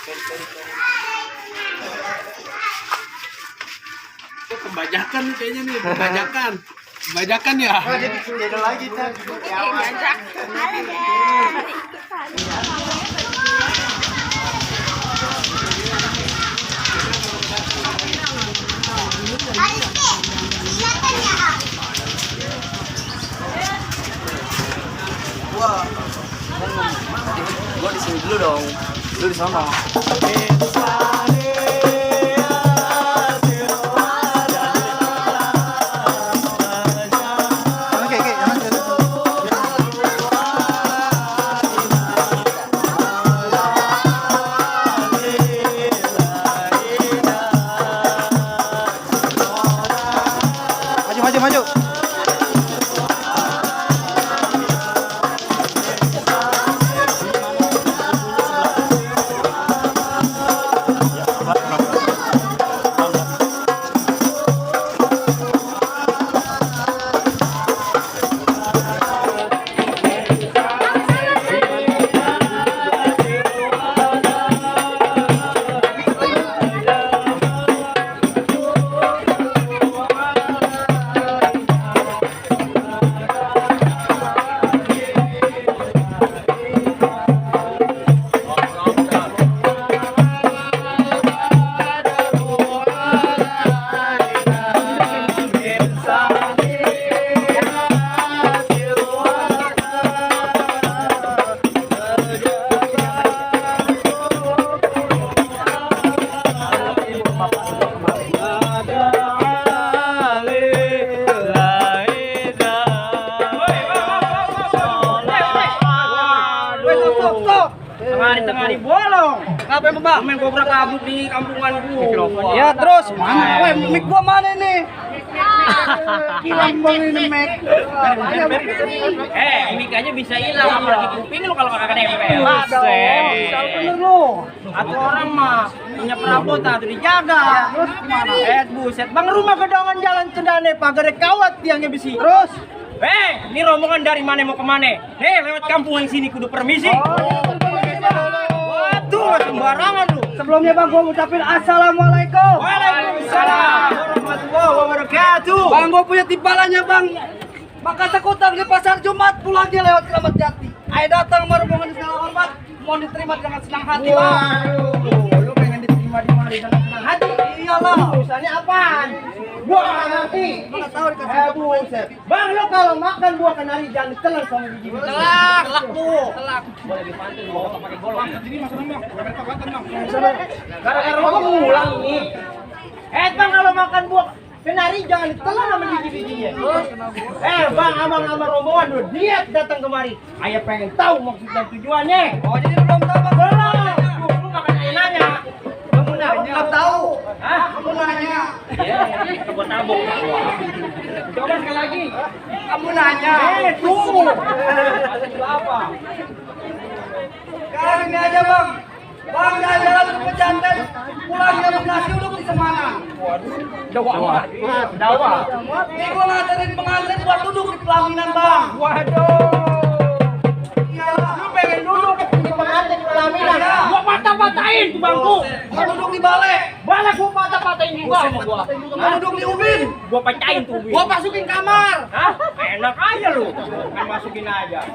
Itu pembajakan nih kayaknya nih, pembajakan. Pembajakan ya. Oh, jadi beda lagi kan. Gua di sini dulu dong. Lu di sana. Maju. Tengah-tengah bolong. Ngapain Bang? Main kobra kabut di kampungan gua. Ya terus mana? Weh, mic gua mana nih? Hilang Bang ini mic. Mic aja bisa hilang apalagi kuping lu kalau kagak nempel. Salah bener lu. Atau orang mah punya perabotan tuh dijaga. Terus gimana? Buset, Bang rumah gedongan jalan cendane pagar kawat tiangnya besi. Terus? Ini rombongan dari mana mau kemana? Lewat kampung yang sini kudu permisi. Waduh, nggak sembarangan lu. Sebelumnya Bang gua ngucapin assalamualaikum. Waalaikumsalam warahmatullahi wabarakatuh. Bang gua punya timbalannya Bang. Maka takutang di pasar Jumat pulangnya lewat Keramat Jati. Ayo datang sama rombongan di segala hormat. Mohon diterima dengan senang hati Bang. Lu pengen diterima di mana dengan senang hati? Iyalah. Urusannya apaan? Gua nggak ngerti. Mana tahu dikasih Buset. Bang, lu kalau makan buah kenari jangan ditelan sama biji. Telak tuh. Boleh dipantun bawa pakai golong. Jadi masalah Bang. Gara-gara lu ngulang ini. Bang, kalau makan buah kenari jangan ditelan sama biji-bijinya. Bang, abang-abang rombongan udah diet datang kemari. Ayah pengen tahu maksud dan tujuannya. Oh jadi lu belum tahu Bang? Belum. Lu makan ayah nanya. Kamu belum tahu. Hah? Kamu nanya. Kebun tabung. Coba sekali lagi. Kamu nanya. Tunggu. Masa juga apa? Sekarang ini aja Bang. Bang jalan ke pejantan. Pulangnya nasi uduk di Semarang. Dawa. Ini gua ngajarin pengantin buat duduk di pelaminan Bang. Waduh. Iyalah. Lu pengen duduk di pengantin pelaminan. Iya. Gua patah-patahin tuh bangku. Mau duduk di balai. Balik gua patah-patahin juga sama gua. Mau duduk di ubin. Gua pecahin tuh. Gua masukin kamar. Hah? Enak aja lu. Kan masukin aja.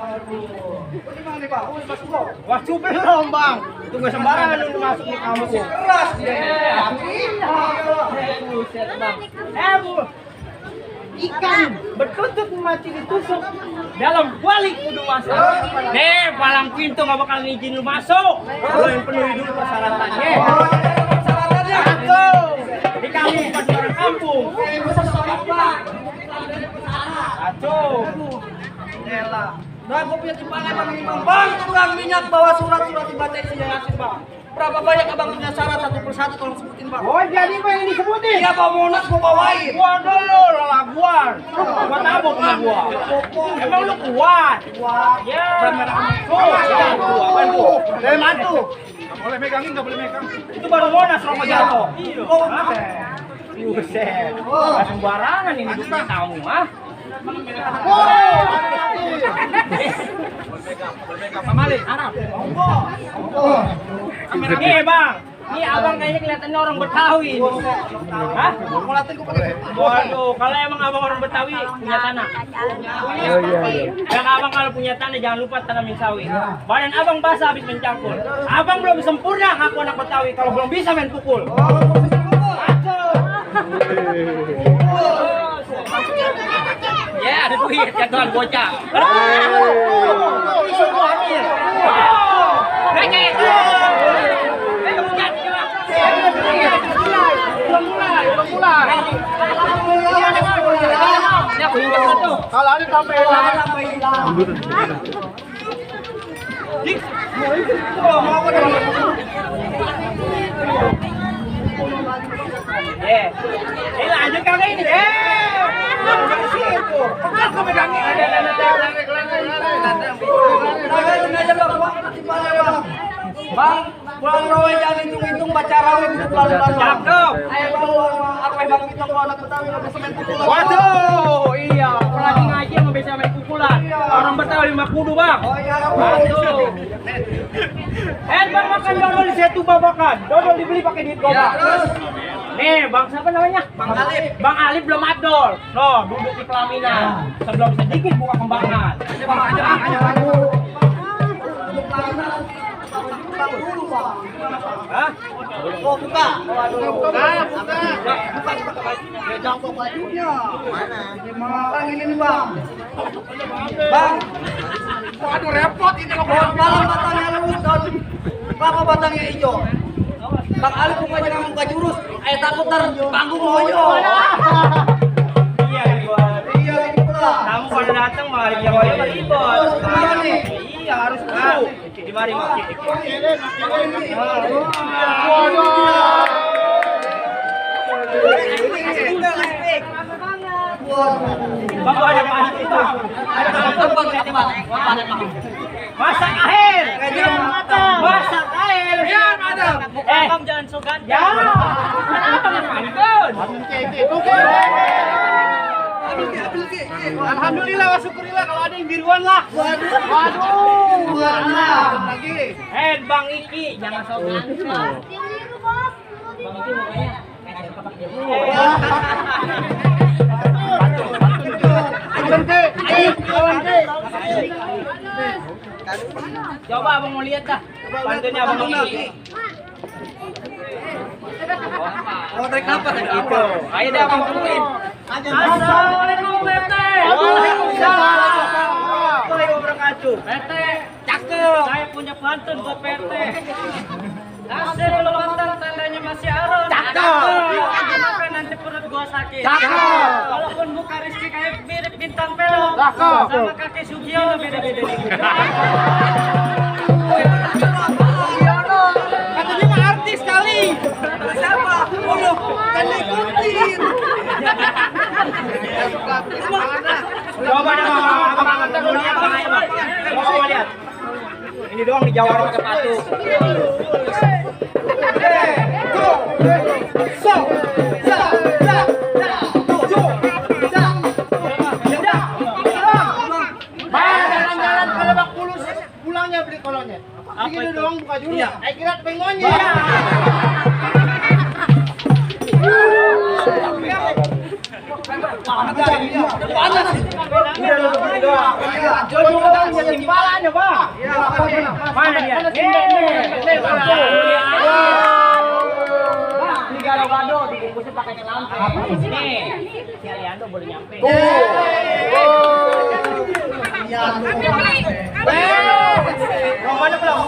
Gimana nih Bang? Oh, masuk bro. Wah, belum, Bang. Itu gak sembarangan lu masuk di kampus. Keras dia. Buset, Bang. Bu. Ikan berkutut mati ditusuk dalam balik kudu masuk. Palang pintu gak bakal ngizin lu masuk. Lu yang penuhi dulu persyaratannya. Persyaratannya. Betul. Di kampung bukan di orang kampung. Aduh. Elah. Nah, gue punya timbangan Bang ini Bang. Bang, tukang minyak bawa surat-surat dibaca isinya Yasin Bang. Berapa banyak abang punya syarat satu persatu tolong sebutin Bang. Oh, jadi apa yang disebutin? Iya Pak Monas gue bawain. Waduh, lelaguan. Gua tabok sama gua. Emang lu kuat? Wah, Ya. Dari mantu. Boleh megangin, nggak boleh megang. Itu baru Monas rokok jatuh. oh, Buset. Nggak sembarangan ini duitnya kamu, ah. Boleh megang. Pamali, Arab. oh. Nih bang, nih abang kayaknya kelihatannya orang Betawi. Hah? Waduh, kalau emang abang orang Betawi punya tanah. Dan abang kalau punya tanah jangan lupa tanamin sawit. Badan abang basah habis mencampur. Abang belum sempurna ngaku anak Betawi kalau belum bisa main pukul. Ya ada duit ya tuan bocah. Kalau ada sampai Ini lanjut kali ini. Pegang kau pegangnya. Bang, pulang rawe jangan hitung-hitung baca rawe hidup lalu-lalu. Cakep. Ayo bang, apa bang kita kalau anak Betawi nggak bisa main pukulan. Waduh, iya. Apalagi ngaji yang bisa main pukulan. Orang Betawi mah kudu bang. Oh iya, Waduh. Bang makan dodol di situ babakan. Dodol dibeli pakai duit gobak. Nih, bang siapa namanya? Bang Alif. Bang Alif belum abdol. Loh, duduk di pelaminan. Sebelum sedikit buka kembangan. Hah? Oh buka. Jangkau bajunya. Mana? Bang ini nih bang. Bang. Waduh repot ini kalau Daun malam batangnya lurus, daun kelapa batangnya hijau. Bang Ali bukannya nggak buka jurus, ayo takut ntar panggung loyo. Iya, ribet. Iya ini pula. Kamu pada datang mari yang wali ribet. Kemana nih? Iya, harus dulu. Di mari, Mak. Bapak ada panik itu. Masak air. Masak air. Biar madam. Abang jangan sugan. Ya. Kenapa yang pantun? Alhamdulillah wa syukurillah kalau ada yang biruan lah. Waduh, warna lagi. Bang Iki, jangan sok ganteng. Bang Iki mukanya kayak kapak Coba abang mau lihat dah. Pantunnya abang Iki. Oh, tarik nafas tadi Itu. Ayo deh abang tungguin. Assalamualaikum PT. Waalaikumsalam. Wabarakatuh. PT, cakep. Saya punya pantun buat PT. Nasi belum matang, tandanya masih aron. Cakep. Makan nanti perut gua sakit. Cakep. Walaupun muka Rizky kayak mirip bintang film. Cakep. Sama kakek Sugiono beda-beda dikit. Katanya mah artis kali. Siapa? Oh, kan ikutin. Coba dong, abang lihat bang, ayo bang. Coba lihat. Ini doang dijawab pakai patu. Jalan-jalan ke Lebak Bulus, pulangnya beli kolonnya. Begini doang buka jurus. Saya kira pengonnya. Timbalannya bang. Mana dia? Ini gado-gado dibungkusin pakai lampu. Nih, si Aliando boleh nyampe. Mana belum?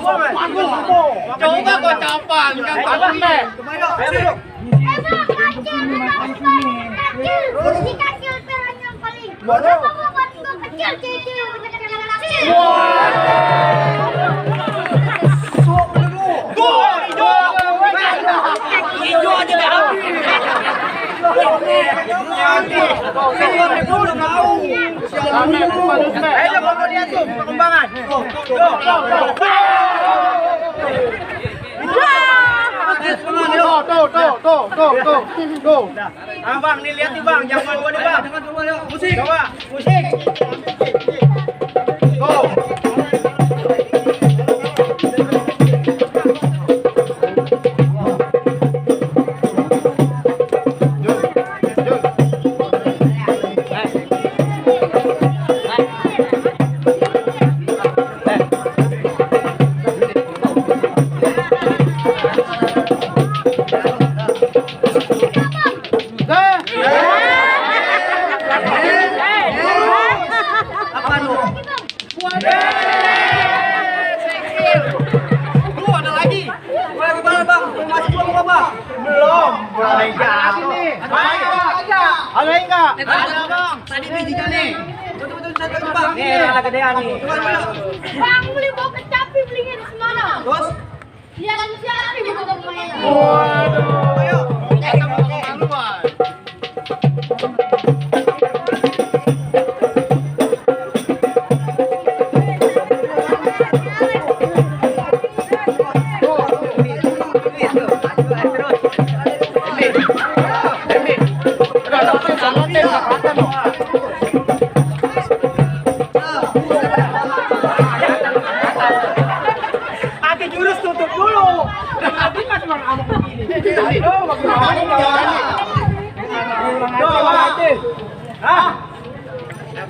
Coba kau campang kan tapi. Kecil perannya paling. Kenapa mau buat kecil kecil? Hijau aja deh ambil. Ayo bapak lihat tuh perkembangan. Tuh. Abang nih lihat nih bang, jangan gua nih bang. Musik. Coba, musik. Go. Pak. Ada bang. Tadi bijikan nih. Betul-betul satu Pak. Nih, ada gedean nih. Bang, beli bawa kecapi belinya di mana? Terus? Lihat siapa bukan pemain. Waduh. Ayo. Pakai jurus tutup dulu. Tapi mas bang amuk begini. Ayo, bagaimana? Hah?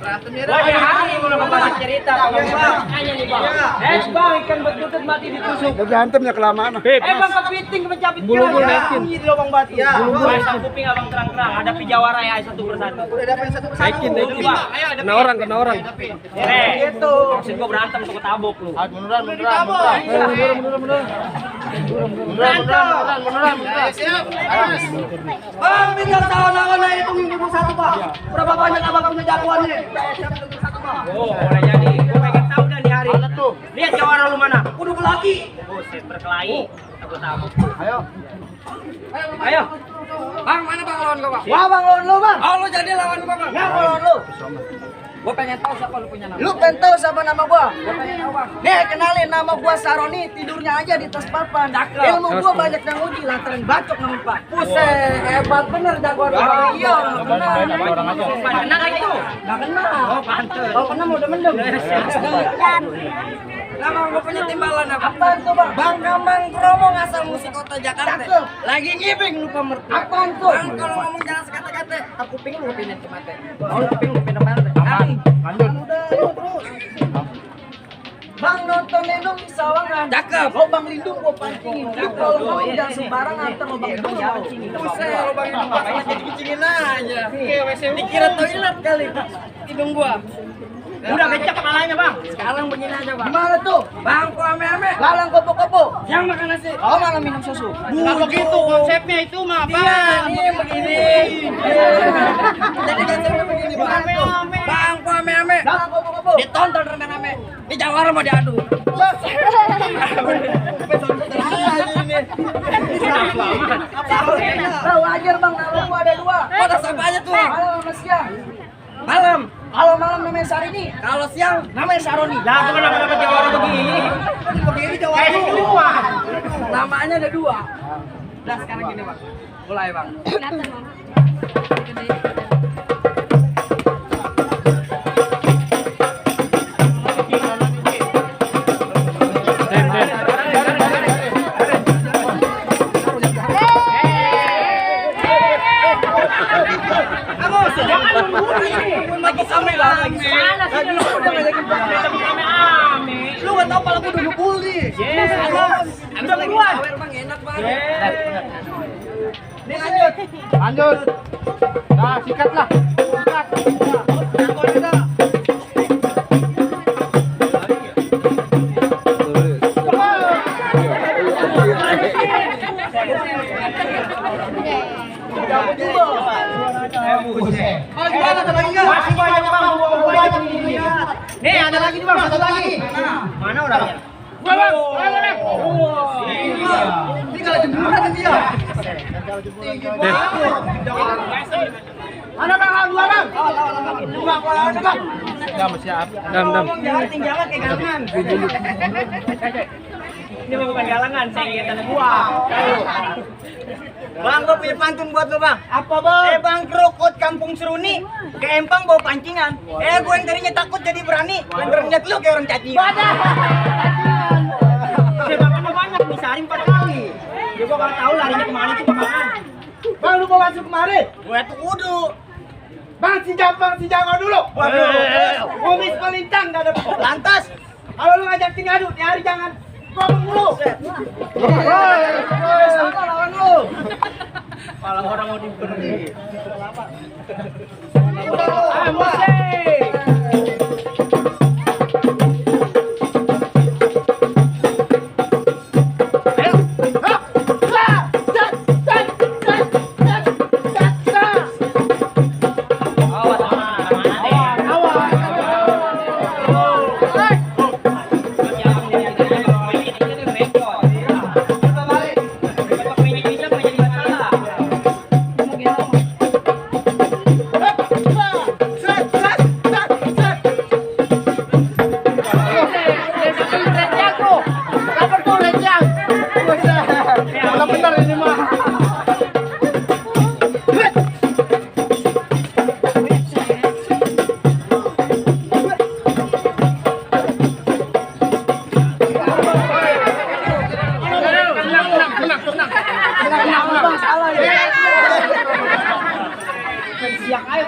Hari mulai membahas cerita hanya nih bang. Bang ikan bertutut mati ditusuk. Berantemnya kelamaan. Bang kepiting kecapit Bulu-bulu bunyi di lubang batu. Ya. Pasang kuping abang terang-terang. Ada pijawara ya satu persatu. Udah dapat satu persatu. Dulu bang. Kena orang. Gitu. Maksud gua berantem tuh ketabok lu. Beneran. Siap. Bang, tinggal tahun-tahun aja hitungin 21 Pak. Berapa banyak abang punya jagoannya? Siap 21 Pak. Oh, boleh jadi. Gua pengen tahu dah nih hari. Lihat jawara lu mana? Udah berlaki. Buset berkelahi. Aku tabok. Ayo. Ayo. Bang, mana bang lawan gua bang? Wah, bang lawan lu bang. Oh, lu jadi lawan gua bang. Ya, lawan lu. Gua pengen tahu siapa lu punya nama. Lu pengen tahu siapa nama gua? Gua pengen tahu bang. Nih, kenalin nama gua Saroni, tidurnya aja di tas papan. Ilmu gua banyak yang uji lantaran bacok nama Pak. Buset, hebat bener jagoan Bang. Iya, benar. Kenal lagi tuh. Enggak kenal. Oh, pantes. Oh, kenal udah mendem. Nama gua punya timbalan apa? Apaan tuh, Bang? Bang Gambang Kromo ngasal musik kota Jakarta. Cakep. Lagi ngibing lupa mertu. Apaan tuh? Bang, kalau ngomong jangan sekata-kata. Tak kuping lu pindah ke mata. Oh, kuping lu pindah mana? Aman. Udah, lu terus. Bang nonton Lindung di Sawangan. Cakep. Lobang Lindung gua pancingin. Lu kalau ngomong jangan sembarang antar lobang Lindung gua pancingin. Buset, lu bang ini pas jadi kucingin aja. Dikira toilet kali. Hidung gua. Udah becek kepalanya, Bang. Sekarang begini aja bang. Gimana tuh? Bangku ame-ame. Lalang kopo-kopo. Yang makan nasi. Oh, malah minum susu. Enggak begitu konsepnya itu mah, Iya, nih begini. Jadi konsepnya begini bang. Bangku ame-ame. Lalang kopo-kopo. Ditonton rame-rame. Di Jawara mau diadu. Tahu wajar bang, kalau gua ada dua. Pada siapa aja tuh? Malam sama siang. Malam. Kalau malam namanya Sarini, Kalau siang namanya Saroni. Lah, itu kenapa dapat jawara begini? begini Jawara. Kayak semua. Namanya ada dua. Udah sekarang gini bang. Mulai bang. Lagi sampai bang. Mana sih lu udah ngajakin ame-ame. Lu nggak tahu pala gua udah ngebul nih. Yes. Udah buruan. Bang enak banget. Nih lanjut. Lanjut. Nah, sikatlah. Sikat. Angkot kita. Oh gimana ada lagi nggak? Masih banyak, Bang. Nih, ada lagi nih, Bang. Satu lagi. Mana orangnya? Bang. Ini kalau jemuran kan dia. Tinggi banget. Mana bang? Dua bang. Dua lawan bang. Dam. Jangan tinggalkan kayak galangan. Ini mah bukan galangan, saya ingat anak gua. Bang, gua punya pantun buat lo bang. Apa bang? Bang, krokot kampung Seruni ke Empang bawa pancingan. Gua yang tadinya takut jadi berani. Yang berniat lu kayak orang caci. Sebakannya banyak, disaring 4 kali. Dia gua nggak tahu larinya kemana itu bakalan. Bang lu mau masuk kemari? Gua tuh kudu. Bang si Jago dulu. Kumis melintang gak ada. Lantas. Kalau lu ngajak ngadu, nyari jangan ngomong dulu. Sama lawan lu. Kalau orang mau diberi. Musik.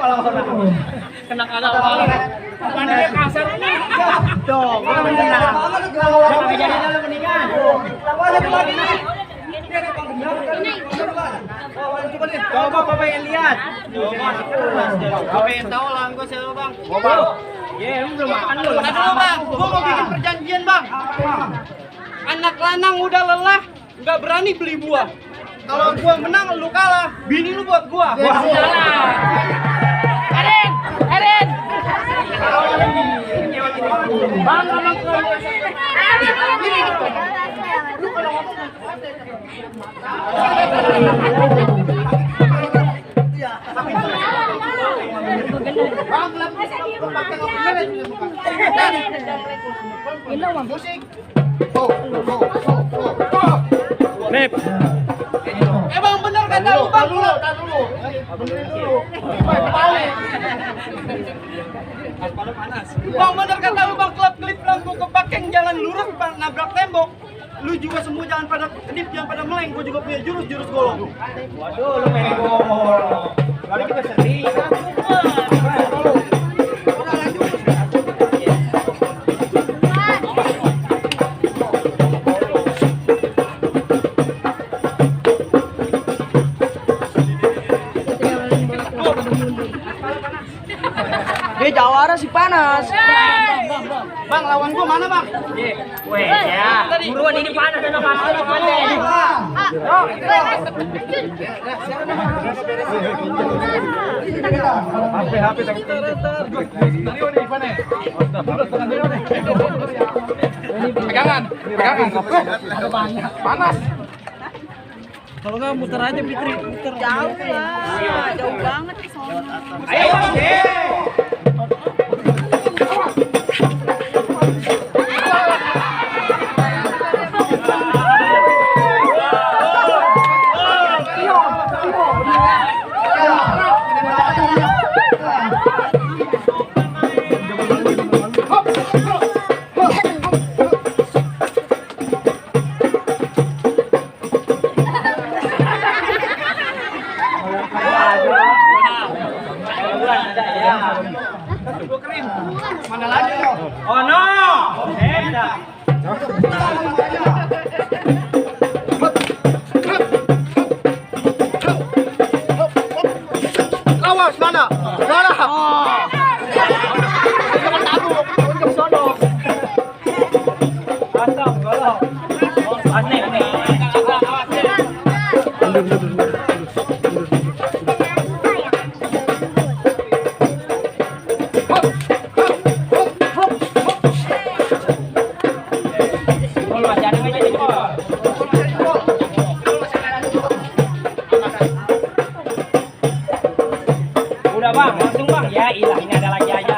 kalau kena kagak balik. Bukan dia kasar ini. Tuh, gua mendengar. Jangan jadi dalam mendingan. Coba Bapak yang lihat. Bapak yang tahu lah gua siapa Bang. Ya, belum makan dulu. Bang, gua mau bikin perjanjian Bang. Anak lanang udah lelah, nggak berani beli buah. Kalau gua menang, lu kalah. Bini lu buat gua. Wah, salah. Erin. Bang, ngomong ke Beb. Emang bener kata lu Bang? Bang bener kata lu Bang, klub klip lampu kepakeng jalan lurus Bang, nabrak tembok. Lu juga semua jangan pada kedip, jangan pada meleng. Gua juga punya jurus golong. Waduh, lu main gol. Kali juga sering. Dia jawara si panas. Bang, lawan gua mana Bang? Weh, ya. Buruan ini panas dan pasti pandai. Pegangan. Panas. Kalau nggak muter aja Fitri, muter. Jauh lah, jauh banget ke sono. Ayo, Bang. Mana lagi? Oh no. Enak. Awas mana? Mana? Udah Bang, langsung Bang. Ya ilah, ini ada lagi aja.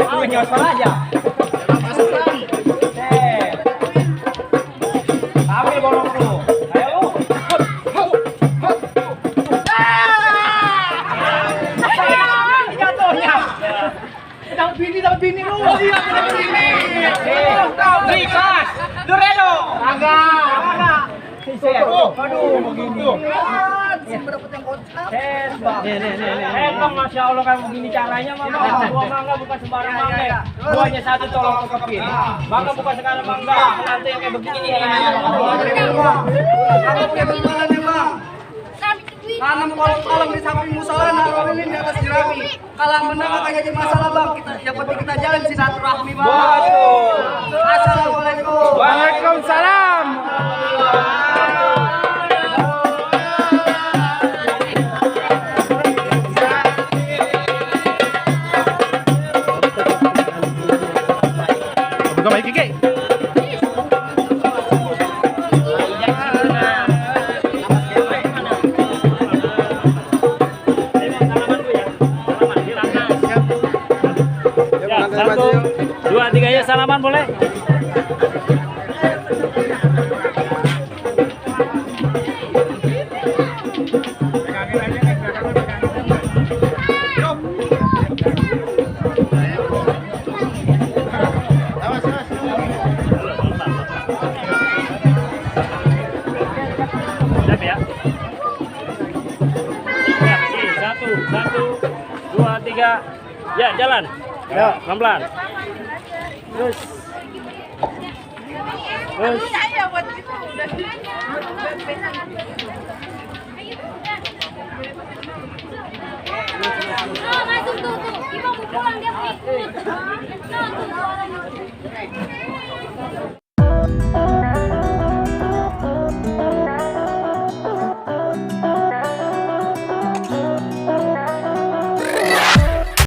Lu nyosor aja. Ambil bolong lu. Ayo lu. Jatuhnya. Dapat bini lu. Iya, dapat bini. Rikas, Duredo. Agak. Aduh, begini. Bang, Masya Allah kan begini caranya mama. Buah mangga bukan sembarang mangga. Buahnya satu tolong kekepin. Mangga bukan sekarang mangga. Nanti yang kayak begini. Aku punya perjuangan nih Bang. Tanam kolom di samping musola, naruh lilin di atas jerami. Kalau menang akan jadi masalah Bang. Yang penting kita jalan silaturahmi Bang. Assalamualaikum. Waalaikumsalam. Buka mic Kiki. Satu, dua, tiga ya salaman boleh. 3. Ya, jalan. Ya, pelan-pelan. Terus. Terus. Langsung tuh. Ibu mau pulang dia mau ikut. Tuh, tuh.